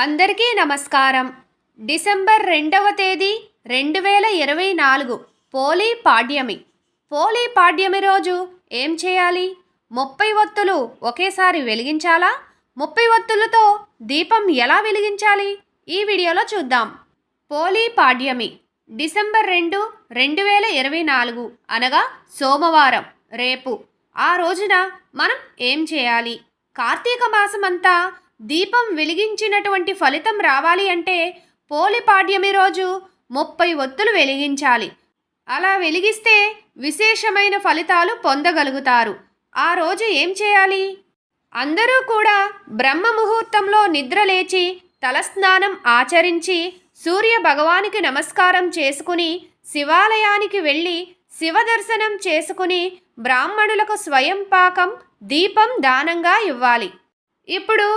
అందరికీ నమస్కారం. డిసెంబర్ 2వ తేదీ 2024 పోలీ పాడ్యమి. పోలీ పాడ్యమి రోజు ఏం చేయాలి? 30 ఒత్తులు ఒకేసారి వెలిగించాలా? 30 ఒత్తులతో దీపం ఎలా వెలిగించాలి? ఈ వీడియోలో చూద్దాం. పోలీ పాడ్యమి డిసెంబర్ 2, 2024 అనగా సోమవారం రేపు. ఆ రోజున మనం ఏం చేయాలి? కార్తీక మాసమంతా దీపం వెలిగించినటువంటి ఫలితం రావాలి అంటే పోలీ పాడ్యమి రోజు 30 ఒత్తులు వెలిగించాలి. అలా వెలిగిస్తే విశేషమైన ఫలితాలు పొందగలుగుతారు. ఆ రోజు ఏం చేయాలి? అందరూ కూడా బ్రహ్మ ముహూర్తంలో నిద్రలేచి తలస్నానం ఆచరించి సూర్య భగవానికి నమస్కారం చేసుకుని శివాలయానికి వెళ్ళి శివదర్శనం చేసుకుని బ్రాహ్మణులకు స్వయం పాకం దీపం దానంగా ఇవ్వాలి. ఇప్పుడు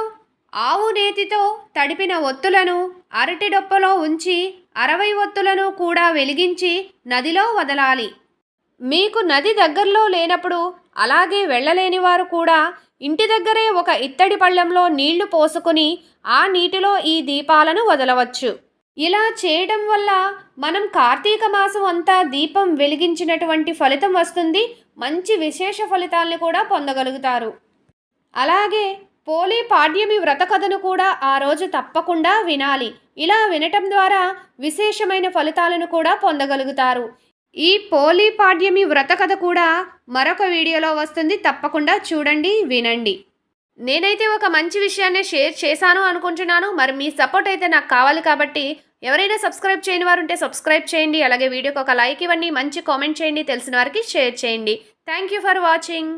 ఆవు నేతితో తడిపిన ఒత్తులను అరటి డొప్పలో ఉంచి 60 ఒత్తులను కూడా వెలిగించి నదిలో వదలాలి. మీకు నది దగ్గరలో లేనప్పుడు, అలాగే వెళ్ళలేని వారు కూడా ఇంటి దగ్గరే ఒక ఇత్తడి పళ్ళెంలో నీళ్లు పోసుకుని ఆ నీటిలో ఈ దీపాలను వదలవచ్చు. ఇలా చేయడం వల్ల మనం కార్తీక మాసం అంతా దీపం వెలిగించినటువంటి ఫలితం వస్తుంది. మంచి విశేష ఫలితాలను కూడా పొందగలుగుతారు. అలాగే పోలీ పాడ్యమి వ్రత కథను కూడా ఆ రోజు తప్పకుండా వినాలి. ఇలా వినటం ద్వారా విశేషమైన ఫలితాలను కూడా పొందగలుగుతారు. ఈ పోలీ పాడ్యమి వ్రత కథ కూడా మరొక వీడియోలో వస్తుంది. తప్పకుండా చూడండి, వినండి. నేనైతే ఒక మంచి విషయాన్ని షేర్ చేశాను అనుకుంటున్నాను. మరి మీ సపోర్ట్ అయితే నాకు కావాలి కాబట్టి ఎవరైనా సబ్స్క్రైబ్ చేయని వారు ఉంటే సబ్స్క్రైబ్ చేయండి. అలాగే వీడియోకి ఒక లైక్ ఇవ్వండి, మంచి కామెంట్ చేయండి, తెలిసిన వారికి షేర్ చేయండి. Thank you for watching.